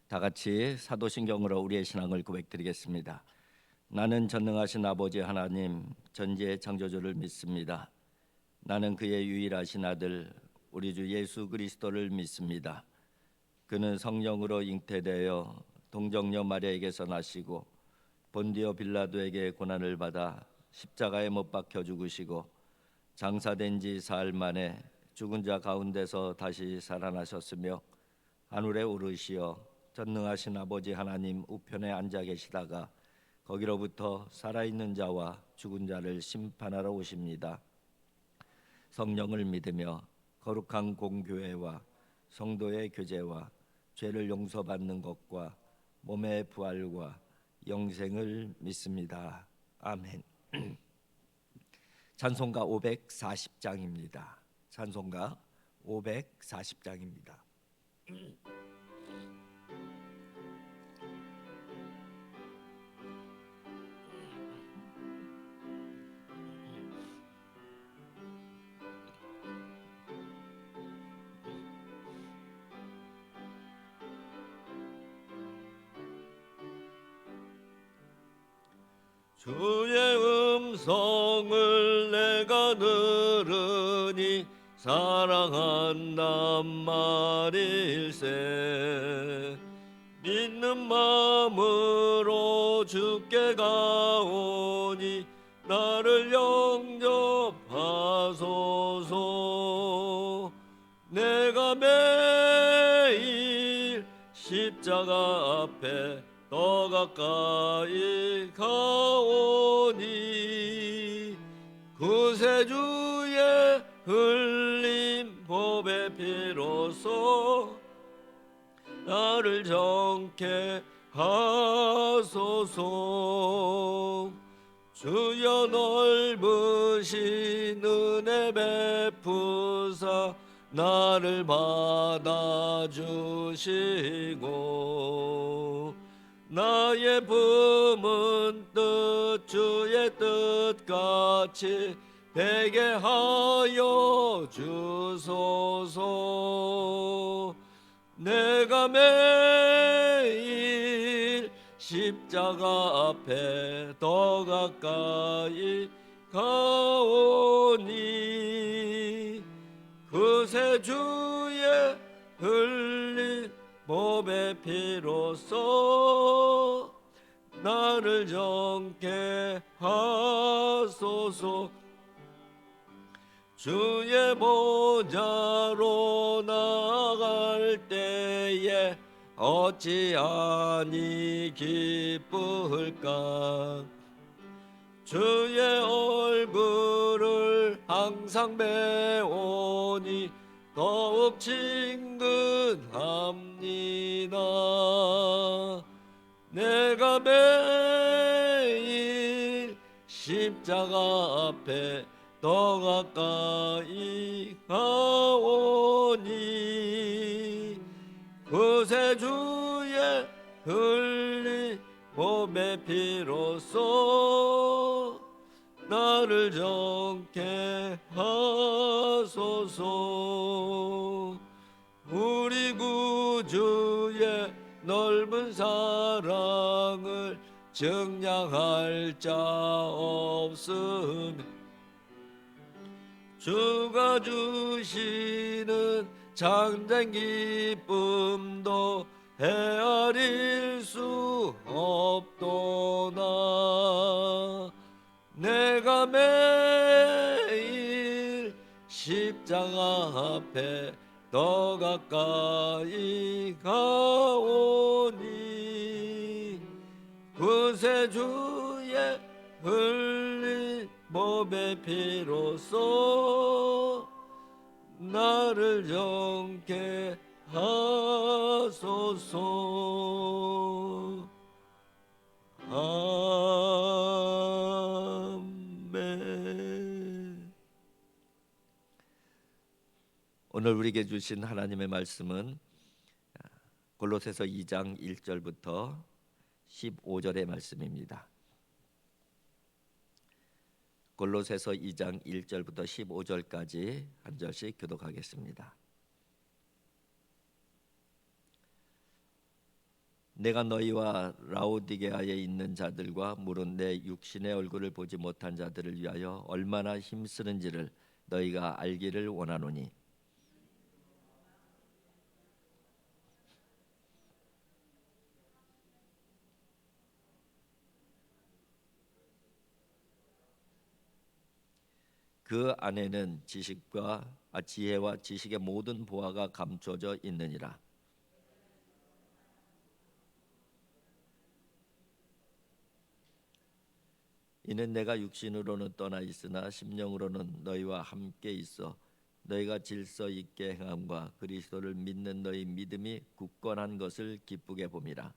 다 같이 사도신경으로 우리의 신앙을 고백드리겠습니다. 나는 전능하신 아버지 하나님 전지의 창조주를 믿습니다. 나는 그의 유일하신 아들 우리 주 예수 그리스도를 믿습니다. 그는 성령으로 잉태되어 동정녀 마리아에게서 나시고 본디오 빌라도에게 고난을 받아 십자가에 못 박혀 죽으시고 장사된 지 사흘 만에 죽은 자 가운데서 다시 살아나셨으며 하늘에 오르시어 전능하신 아버지 하나님 우편에 앉아 계시다가 거기로부터 살아있는 자와 죽은 자를 심판하러 오십니다. 성령을 믿으며 거룩한 공교회와 성도의 교제와 죄를 용서받는 것과 몸의 부활과 영생을 믿습니다. 아멘. 찬송가 540장입니다. 찬송가 540장입니다. 주의 음성을 내가 들으니 사랑한단 말일세. 믿는 마음으로 주께 가오니 나를 영접하소서. 내가 매일 십자가 앞에 더 가까이 가오니 구세주의 흘린 보배 피로써 나를 정케 하소서. 주여 넓으신 은혜 베푸사 나를 받아주시고 나의 품은 뜻 주의 뜻같이 되게 하여 주소서. 내가 매일 십자가 앞에 더 가까이 가오니 구세주의 흘린 몸의 피로써 나를 정케 하소서. 주의 보좌로 나갈 때에 어찌하니 기쁠까. 주의 얼굴을 항상 배우니 더욱 친근합니다. 내가 매일 십자가 앞에 더 가까이 가오니 구세주의 흘린 몸의 피로써 나를 정케 하소서. 우리 구주의 넓은 사랑을 증량할 자 없으며 주가 주시는 참된 기쁨도 헤아릴 수 없도다. 내가 매일 십자가 앞에 더 가까이 가오니 구세주의 흘린 몸의 피로써 나를 정케 하소서. 아멘. 오늘 우리에게 주신 하나님의 말씀은 골로새서 2장 1절부터 15절의 말씀입니다. 골로새서 2장 1절부터 15절까지 한 절씩 교독하겠습니다. 내가 너희와 라오디게아에 있는 자들과 물은 내 육신의 얼굴을 보지 못한 자들을 위하여 얼마나 힘쓰는지를 너희가 알기를 원하노니 그 안에는 지혜와 지식의 모든 보화가 감춰져 있느니라. 이는 내가 육신으로는 떠나 있으나 심령으로는 너희와 함께 있어 너희가 질서 있게 행함과 그리스도를 믿는 너희 믿음이 굳건한 것을 기쁘게 봄이라.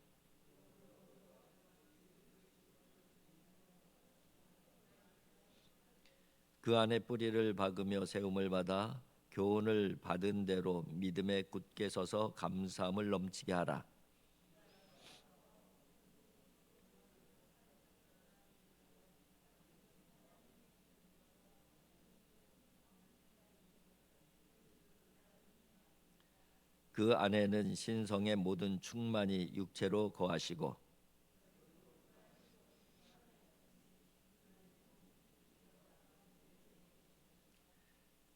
그 안에 뿌리를 박으며 세움을 받아 교훈을 받은 대로 믿음에 굳게 서서 감사함을 넘치게 하라. 그 안에는 신성의 모든 충만이 육체로 거하시고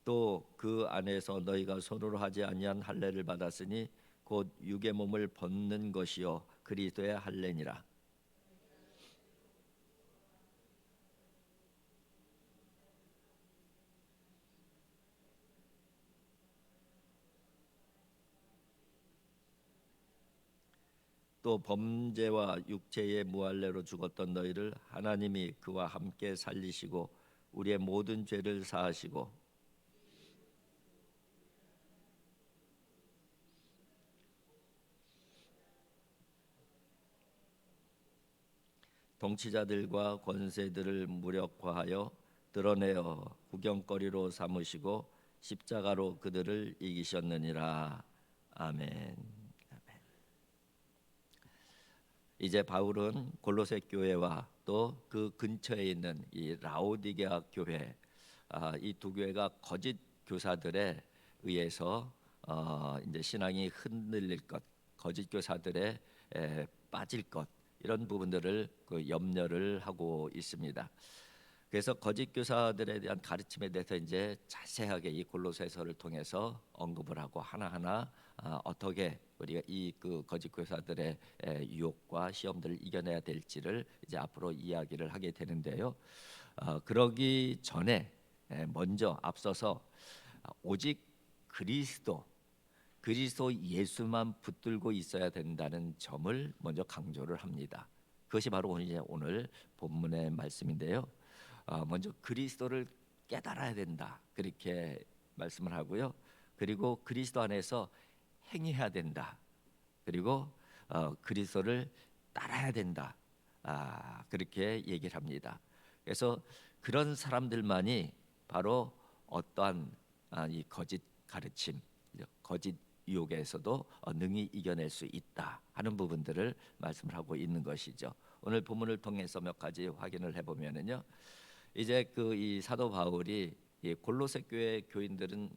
또 그 안에서 너희가 손으로 하지 아니한 할례를 받았으니 곧 육의 몸을 벗는 것이요 그리스도의 할례니라. 또 범죄와 육체의 무할례로 죽었던 너희를 하나님이 그와 함께 살리시고 우리의 모든 죄를 사하시고 통치자들과 권세들을 무력화하여 드러내어 구경거리로 삼으시고 십자가로 그들을 이기셨느니라. 아멘. 이제 바울은 골로새 교회와 또 그 근처에 있는 이 라오디게아 교회, 이 두 교회가 거짓 교사들에 의해서 이제 신앙이 흔들릴 것, 거짓 교사들에 빠질 것 이런 부분들을 그 염려를 하고 있습니다. 그래서 거짓 교사들에 대한 가르침에 대해서 이제 자세하게 이 골로새서를 통해서 언급을 하고 하나하나 어떻게 우리가 이 그 거짓 교사들의 유혹과 시험들을 이겨내야 될지를 이제 앞으로 이야기를 하게 되는데요. 그러기 전에 먼저 앞서서 오직 그리스도 예수만 붙들고 있어야 된다는 점을 먼저 강조를 합니다. 그것이 바로 오늘 본문의 말씀인데요. 먼저 그리스도를 깨달아야 된다 그렇게 말씀을 하고요. 그리고 그리스도 안에서 행해야 된다. 그리고 그리스도를 따라야 된다. 그렇게 얘기를 합니다. 그래서 그런 사람들만이 바로 어떠한 이 거짓 가르침, 거짓 유혹에서도 능히 이겨낼 수 있다 하는 부분들을 말씀을 하고 있는 것이죠. 오늘 본문을 통해서 몇 가지 확인을 해보면은요. 이제 그 이 사도 바울이 이 골로새 교회 교인들은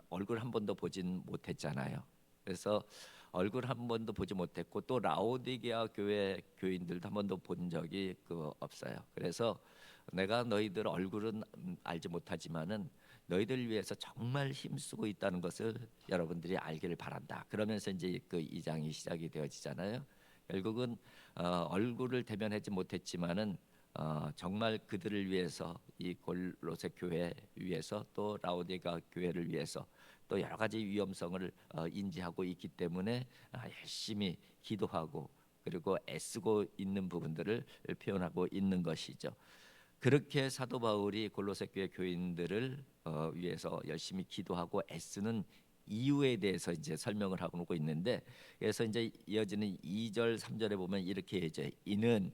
얼굴 한 번도 보진 못했잖아요. 그래서 얼굴 한 번도 보지 못했고 또 라오디게아 교회 교인들도 한 번도 본 적이 없어요. 그래서 내가 너희들 얼굴은 알지 못하지만은 너희들 위해서 정말 힘쓰고 있다는 것을 여러분들이 알기를 바란다. 그러면서 이제 그 2장이 시작이 되어지잖아요. 결국은 얼굴을 대면하지 못했지만은 정말 그들을 위해서 이 골로새 교회 위해서 또 라오디게아 교회를 위해서 또 여러 가지 위험성을 인지하고 있기 때문에 열심히 기도하고 그리고 애쓰고 있는 부분들을 표현하고 있는 것이죠. 그렇게 사도 바울이 골로새 교회 교인들을 위해서 열심히 기도하고 애쓰는 이유에 대해서 이제 설명을 하고 있는데 그래서 이제 이어지는 2절 3절에 보면 이렇게 해줘요. 이는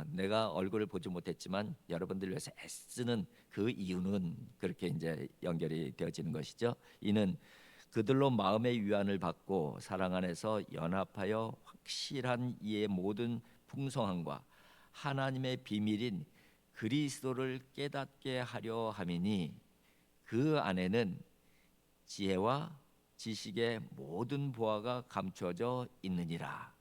내가 얼굴을 보지 못했지만 여러분들 위해서 애쓰는 그 이유는 그렇게 이제 연결이 되어지는 것이죠. 이는 그들로 마음의 위안을 받고 사랑 안에서 연합하여 확실한 이의 모든 풍성함과 하나님의 비밀인 그리스도를 깨닫게 하려 함이니 그 안에는 지혜와 지식의 모든 보화가 감추어져 있느니라.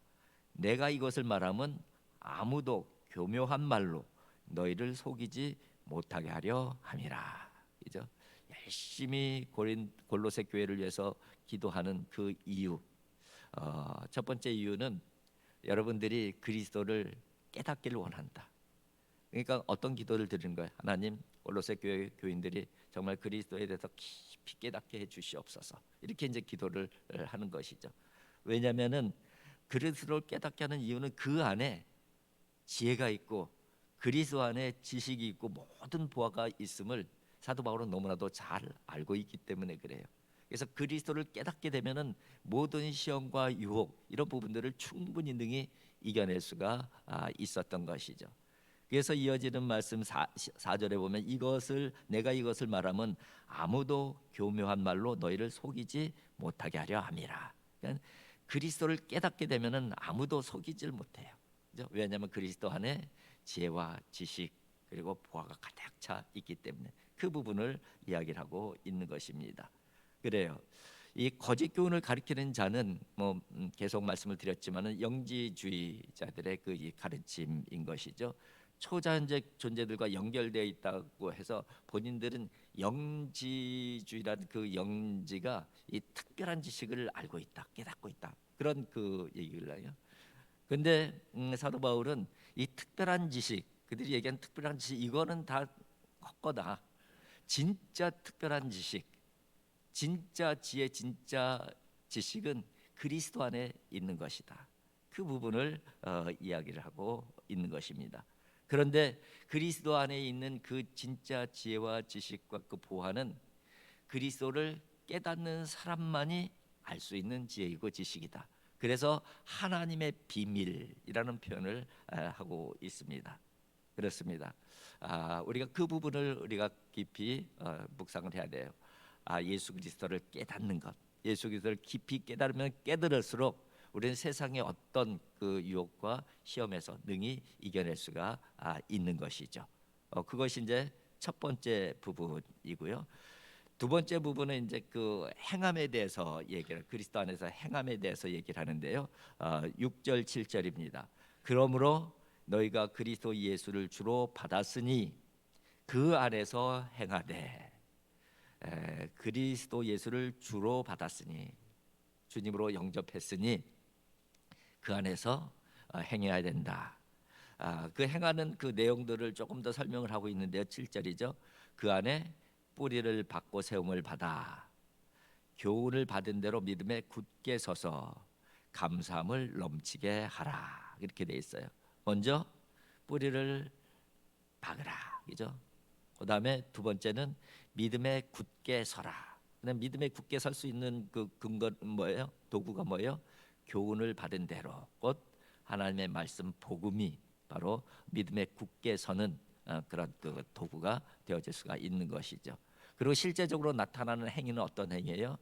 내가 이것을 말하면 아무도 교묘한 말로 너희를 속이지 못하게 하려 함이라. 그죠? 열심히 골로새 교회를 위해서 기도하는 그 이유, 첫 번째 이유는 여러분들이 그리스도를 깨닫기를 원한다. 그러니까 어떤 기도를 드리는 거예요? 하나님, 골로새 교회 교인들이 정말 그리스도에 대해서 깊이 깨닫게 해 주시옵소서. 이렇게 이제 기도를 하는 것이죠. 왜냐하면은 그리스도를 깨닫게 하는 이유는 그 안에 지혜가 있고 그리스도 안에 지식이 있고 모든 보화가 있음을 사도 바울은 너무나도 잘 알고 있기 때문에 그래요. 그래서 그리스도를 깨닫게 되면은 모든 시험과 유혹 이런 부분들을 충분히 능히 이겨낼 수가 있었던 것이죠. 그래서 이어지는 말씀 4절에 보면 내가 이것을 말하면 아무도 교묘한 말로 너희를 속이지 못하게 하려 함이라. 그러니까 그리스도를 깨닫게 되면은 아무도 속이질 못해요. 그죠? 왜냐하면 그리스도 안에 지혜와 지식 그리고 보화가 가득 차 있기 때문에 그 부분을 이야기를 하고 있는 것입니다. 그래요. 이 거짓 교훈을 가리키는 자는 계속 말씀을 드렸지만은 영지주의자들의 그 이 가르침인 것이죠. 초자연적 존재들과 연결되어 있다고 해서 본인들은 영지주의라는 그 영지가 이 특별한 지식을 알고 있다, 깨닫고 있다 그런 그 얘기를 해요. 근데 사도 바울은 이 특별한 지식, 그들이 얘기한 특별한 지식 이거는 다 헛거다. 진짜 특별한 지식, 진짜 지혜, 진짜 지식은 그리스도 안에 있는 것이다. 그 부분을 이야기를 하고 있는 것입니다. 그런데 그리스도 안에 있는 그 진짜 지혜와 지식과 그 보화는 그리스도를 깨닫는 사람만이 알 수 있는 지혜이고 지식이다. 그래서 하나님의 비밀이라는 표현을 하고 있습니다. 그렇습니다. 우리가 그 부분을 우리가 깊이 묵상을 해야 돼요. 예수 그리스도를 깨닫는 것, 예수 그리스도를 깊이 깨달으면 깨달을수록 우리는 세상의 어떤 그 유혹과 시험에서 능히 이겨낼 수가 있는 것이죠. 그것이 이제 첫 번째 부분이고요. 두 번째 부분은 이제 그 행함에 대해서 얘기를 그리스도 안에서 행함에 대해서 얘기를 하는데요. 6절 7절입니다. 그러므로 너희가 그리스도 예수를 주로 받았으니 그 안에서 행하되 그리스도 예수를 주로 받았으니 주님으로 영접했으니 그 안에서 행해야 된다. 그 행하는 그 내용들을 조금 더 설명을 하고 있는데요. 7절이죠. 그 안에 뿌리를 받고 세움을 받아 교훈을 받은 대로 믿음에 굳게 서서 감사함을 넘치게 하라. 이렇게 돼 있어요. 먼저 뿌리를 박으라. 그죠? 그다음에 두 번째는 믿음에 굳게 서라. 그다음 믿음에 굳게 설 수 있는 그 근거 뭐예요? 도구가 뭐예요? 교훈을 받은 대로 곧 하나님의 말씀 복음이 바로 믿음에 굳게 서는 그런 그 도구가 되어질 수가 있는 것이죠. 그리고 실제적으로 나타나는 행위는 어떤 행위예요?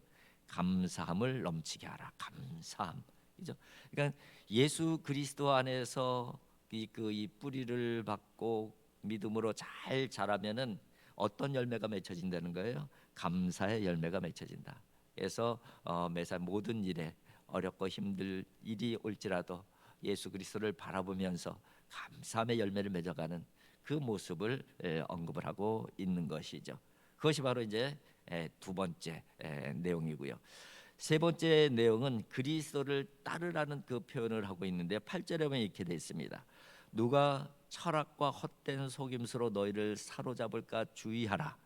감사함을 넘치게 하라. 감사함. 그죠? 그러니까 예수 그리스도 안에서 이 뿌리를 받고 믿음으로 잘 자라면은 어떤 열매가 맺혀진다는 거예요? 감사의 열매가 맺혀진다. 그래서 매사 모든 일에 어렵고 힘들 일이 올지라도 예수 그리스도를 바라보면서 감사함의 열매를 맺어가는 그 모습을 언급을 하고 있는 것이죠. 그것이 바로 이제 두 번째 내용이고요. 세 번째 내용은 그리스도를 따르라는 그 표현을 하고 있는데 8절에 보면 이렇게 되어 있습니다. 누가 철학과 헛된 속임수로 너희를 사로잡을까 주의하라.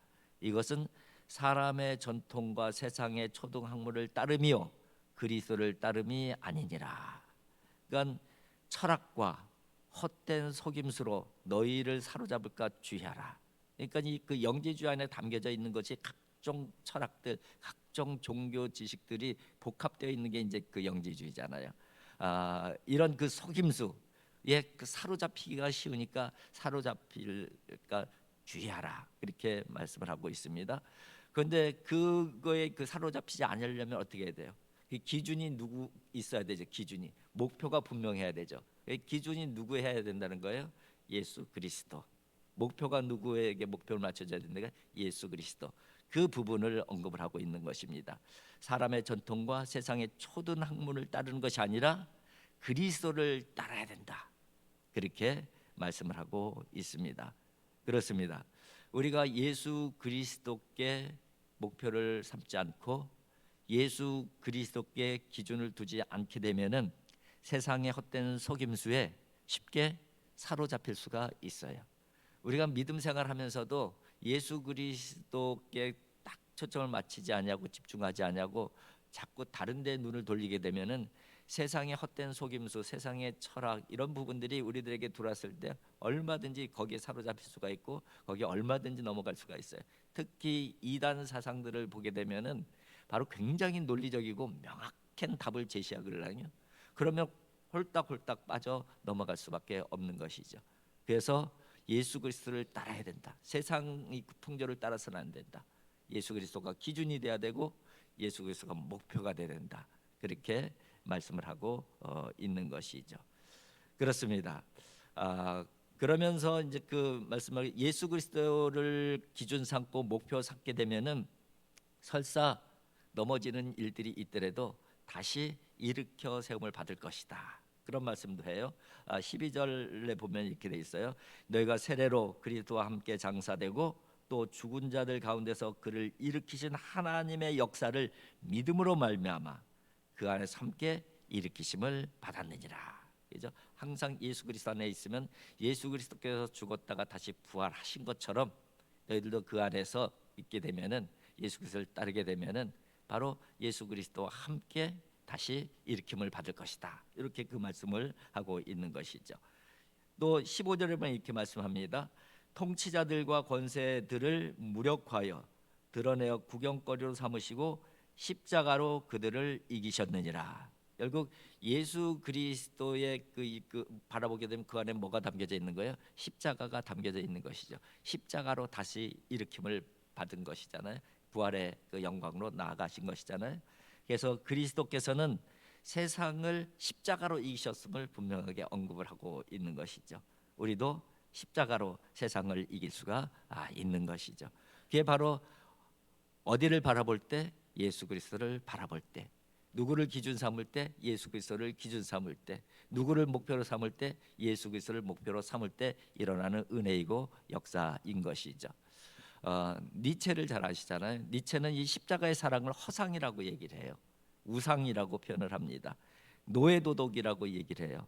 이것은 사람의 전통과 세상의 초등학문을 따름이요 그리스도를 따름이 아니니라. 그러니까 철학과 헛된 속임수로 너희를 사로잡을까 주의하라. 그러니까 이 그 영지주의 안에 담겨져 있는 것이 각종 철학들, 각종 종교 지식들이 복합되어 있는 게 이제 그 영지주의잖아요. 이런 그 속임수, 그 사로잡히기가 쉬우니까 사로잡힐까 주의하라. 그렇게 말씀을 하고 있습니다. 그런데 그거에 그 사로잡히지 않으려면 어떻게 해야 돼요? 그 기준이 누구 있어야 되죠. 기준이 목표가 분명해야 되죠. 기준이 누구 해야 된다는 거예요? 예수 그리스도. 목표가 누구에게 목표를 맞춰줘야 된다가 예수 그리스도. 그 부분을 언급을 하고 있는 것입니다. 사람의 전통과 세상의 초등 학문을 따르는 것이 아니라 그리스도를 따라야 된다. 그렇게 말씀을 하고 있습니다. 그렇습니다. 우리가 예수 그리스도께 목표를 삼지 않고 예수 그리스도께 기준을 두지 않게 되면은 세상의 헛된 속임수에 쉽게 사로잡힐 수가 있어요. 우리가 믿음 생활하면서도 예수 그리스도께 딱 초점을 맞추지 않냐고 집중하지 않냐고 자꾸 다른 데 눈을 돌리게 되면은 세상의 헛된 속임수, 세상의 철학 이런 부분들이 우리들에게 들어왔을 때 얼마든지 거기에 사로잡힐 수가 있고 거기에 얼마든지 넘어갈 수가 있어요. 특히 이단 사상들을 보게 되면은 바로 굉장히 논리적이고 명확한 답을 제시하거든요. 그러면 홀딱홀딱 빠져 넘어갈 수밖에 없는 것이죠. 그래서 예수 그리스도를 따라야 된다. 세상의 풍조를 따라서는 안 된다. 예수 그리스도가 기준이 돼야 되고 예수 그리스도가 목표가 돼야 된다. 그렇게 말씀을 하고 있는 것이죠. 그렇습니다. 그러면서 이제 그 말씀을 예수 그리스도를 기준 삼고 목표 삼게 되면은 설사 넘어지는 일들이 있더라도 다시 일으켜 세움을 받을 것이다. 그런 말씀도 해요. 12절에 보면 이렇게 돼 있어요. 너희가 세례로 그리스도와 함께 장사되고 또 죽은 자들 가운데서 그를 일으키신 하나님의 역사를 믿음으로 말미암아 그 안에서 함께 일으키심을 받았느니라. 그죠? 항상 예수 그리스도 안에 있으면 예수 그리스도께서 죽었다가 다시 부활하신 것처럼 너희들도 그 안에서 있게 되면은 예수 그리스도를 따르게 되면은 바로 예수 그리스도와 함께 다시 일으킴을 받을 것이다. 이렇게 그 말씀을 하고 있는 것이죠. 또 15절에 보면 이렇게 말씀합니다. 통치자들과 권세들을 무력화하여 드러내어 구경거리로 삼으시고 십자가로 그들을 이기셨느니라. 결국 예수 그리스도의 그 바라보게 되면 그 안에 뭐가 담겨져 있는 거예요? 십자가가 담겨져 있는 것이죠. 십자가로 다시 일으킴을 받은 것이잖아요. 부활의 그 영광으로 나아가신 것이잖아요. 그래서 그리스도께서는 세상을 십자가로 이기셨음을 분명하게 언급을 하고 있는 것이죠. 우리도 십자가로 세상을 이길 수가 있는 것이죠. 그게 바로 어디를 바라볼 때? 예수 그리스도를 바라볼 때. 누구를 기준 삼을 때? 예수 그리스도를 기준 삼을 때. 누구를 목표로 삼을 때? 예수 그리스도를 목표로 삼을 때 일어나는 은혜이고 역사인 것이죠. 니체를 잘 아시잖아요. 니체는 이 십자가의 사랑을 허상이라고 얘기를 해요. 우상이라고 표현을 합니다. 노예도덕이라고 얘기를 해요.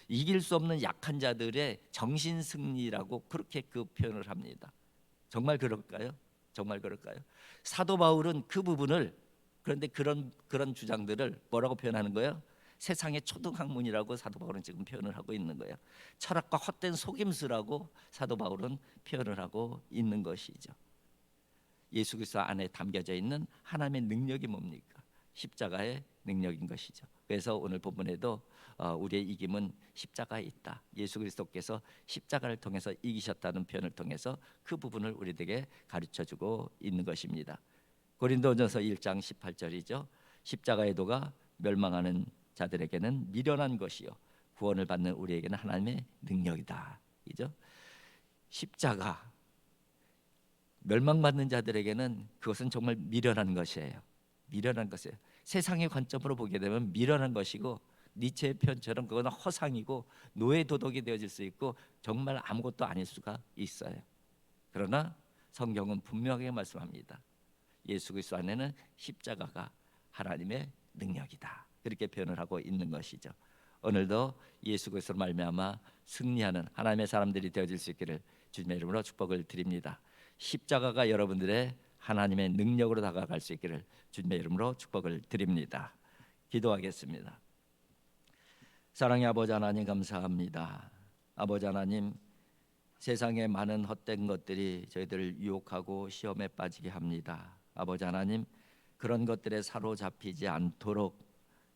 이길 수 없는 약한 자들의 정신 승리라고 그렇게 그 표현을 합니다. 정말 그럴까요? 정말 그럴까요? 사도 바울은 그 부분을 그런데 그런 주장들을 뭐라고 표현하는 거예요? 세상의 초등학문이라고 사도 바울은 지금 표현을 하고 있는 거예요. 철학과 헛된 속임수라고 사도 바울은 표현을 하고 있는 것이죠. 예수 그리스도 안에 담겨져 있는 하나님의 능력이 뭡니까? 십자가의 능력인 것이죠. 그래서 오늘 본문에도 우리의 이김은 십자가에 있다. 예수 그리스도께서 십자가를 통해서 이기셨다는 표현을 통해서 그 부분을 우리에게 가르쳐주고 있는 것입니다. 고린도전서 1장 18절이죠. 십자가의 도가 멸망하는 자들에게는 미련한 것이요 구원을 받는 우리에게는 하나님의 능력이다. 이죠? 십자가 멸망받는 자들에게는 그것은 정말 미련한 것이에요. 미련한 것이에요. 세상의 관점으로 보게 되면 미련한 것이고 니체의 표현처럼 그건 허상이고 노예 도덕이 되어질 수 있고 정말 아무것도 아닐 수가 있어요. 그러나 성경은 분명하게 말씀합니다. 예수 그리스도 안에는 십자가가 하나님의 능력이다. 그렇게 표현을 하고 있는 것이죠. 오늘도 예수 그리스도로 말미암아 승리하는 하나님의 사람들이 되어질 수 있기를 주님의 이름으로 축복을 드립니다. 십자가가 여러분들의 하나님의 능력으로 다가갈 수 있기를 주님의 이름으로 축복을 드립니다. 기도하겠습니다. 사랑의 아버지 하나님 감사합니다. 아버지 하나님, 세상에 많은 헛된 것들이 저희들을 유혹하고 시험에 빠지게 합니다. 아버지 하나님, 그런 것들에 사로잡히지 않도록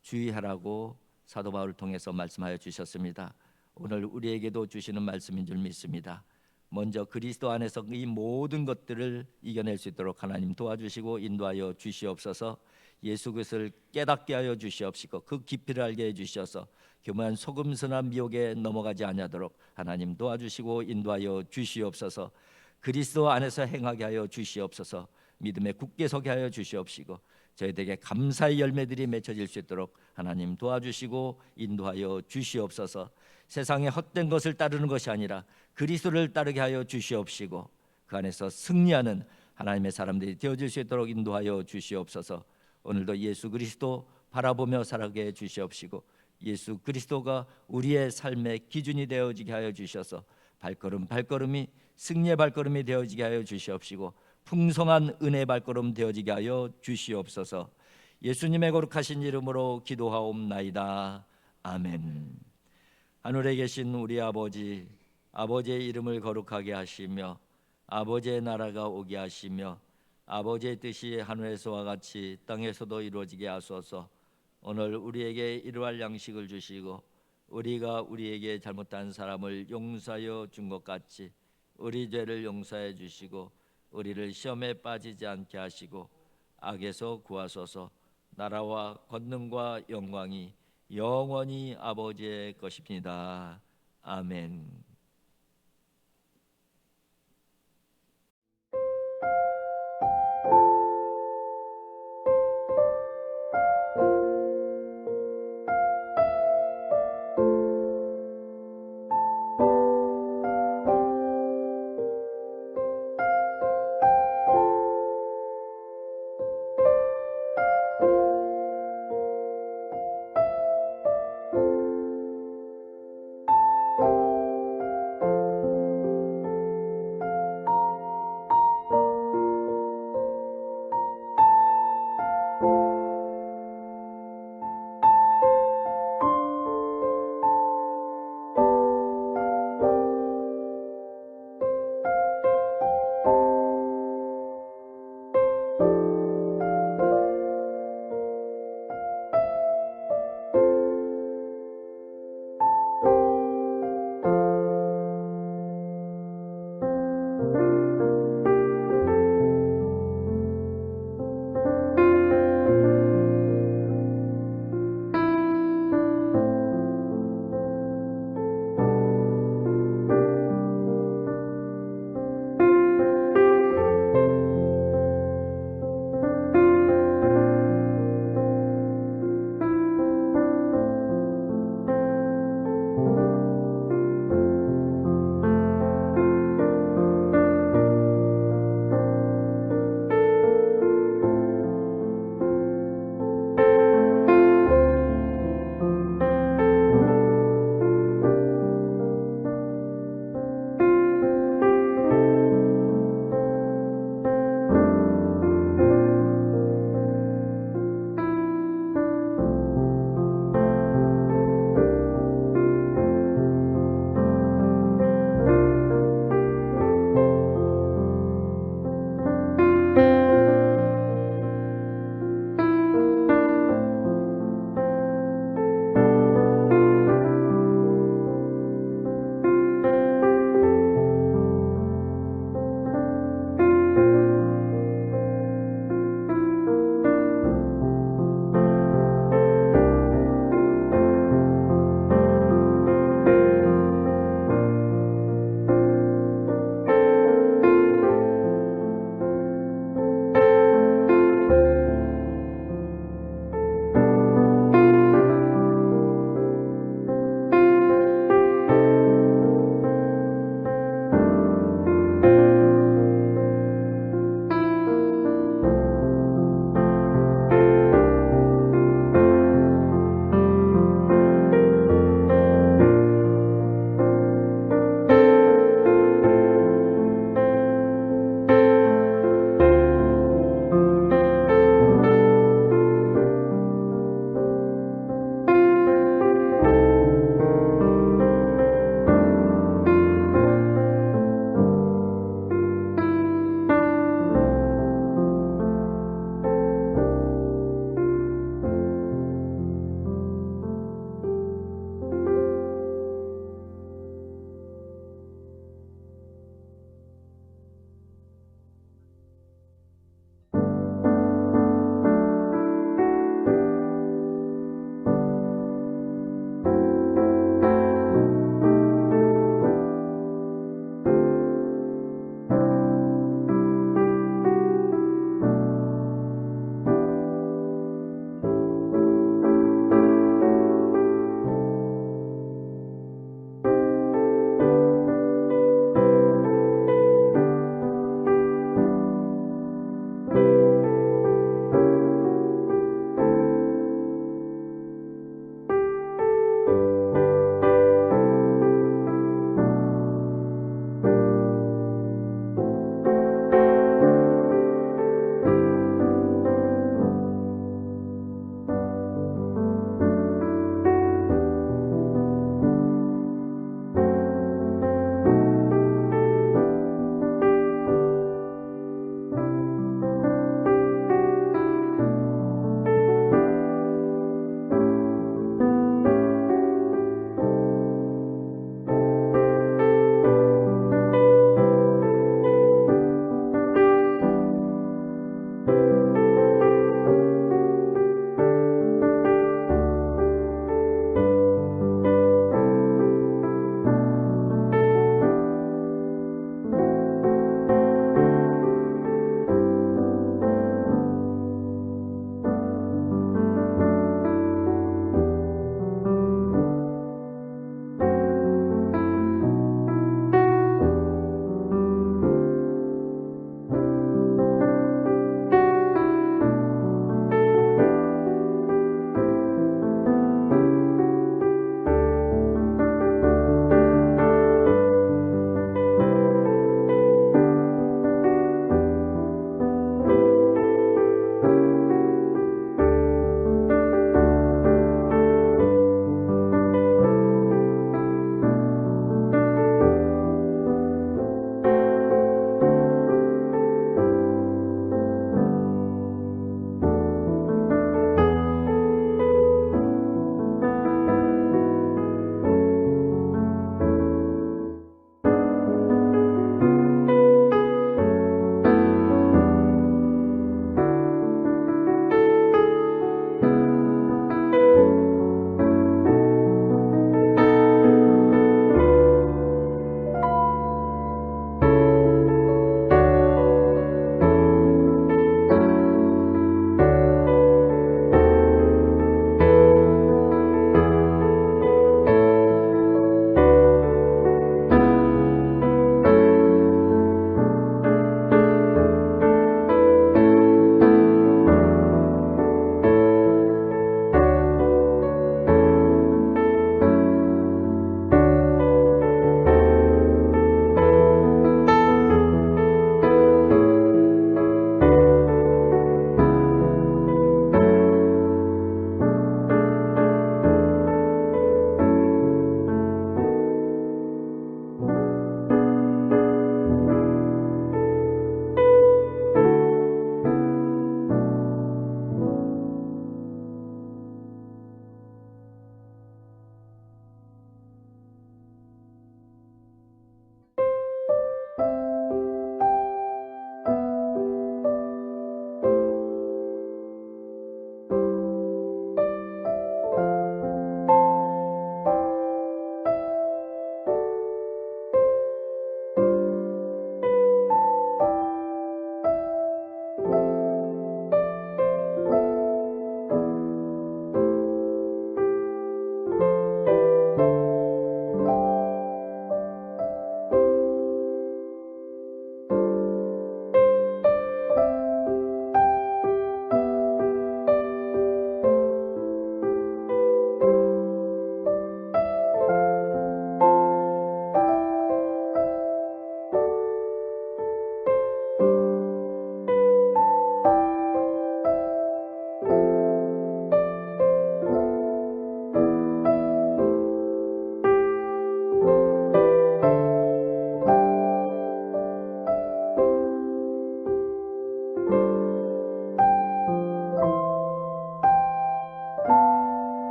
주의하라고 사도 바울을 통해서 말씀하여 주셨습니다. 오늘 우리에게도 주시는 말씀인 줄 믿습니다. 먼저 그리스도 안에서 이 모든 것들을 이겨낼 수 있도록 하나님 도와주시고 인도하여 주시옵소서. 예수 그리스도를 깨닫게 하여 주시옵시고 그 깊이를 알게 해 주셔서 교만 속음수나 미혹에 넘어가지 아니하도록 하나님 도와주시고 인도하여 주시옵소서. 그리스도 안에서 행하게 하여 주시옵소서. 믿음에 굳게 서게 하여 주시옵시고 저희에게 감사의 열매들이 맺혀질 수 있도록 하나님 도와주시고 인도하여 주시옵소서. 세상의 헛된 것을 따르는 것이 아니라 그리스도를 따르게 하여 주시옵시고 그 안에서 승리하는 하나님의 사람들이 되어질 수 있도록 인도하여 주시옵소서. 오늘도 예수 그리스도 바라보며 살아가게 해 주시옵시고 예수 그리스도가 우리의 삶의 기준이 되어지게 하여 주셔서 발걸음 발걸음이 승리의 발걸음이 되어지게 하여 주시옵시고 풍성한 은혜의 발걸음 되어지게 하여 주시옵소서. 예수님의 거룩하신 이름으로 기도하옵나이다. 아멘. 하늘에 계신 우리 아버지, 아버지의 이름을 거룩하게 하시며 아버지의 나라가 오게 하시며 아버지의 뜻이 하늘에서와 같이 땅에서도 이루어지게 하소서. 오늘 우리에게 일용할 양식을 주시고 우리가 우리에게 잘못한 사람을 용서하여 준 것 같이 우리 죄를 용서해 주시고 우리를 시험에 빠지지 않게 하시고 악에서 구하소서. 나라와 권능과 영광이 영원히 아버지의 것입니다. 아멘.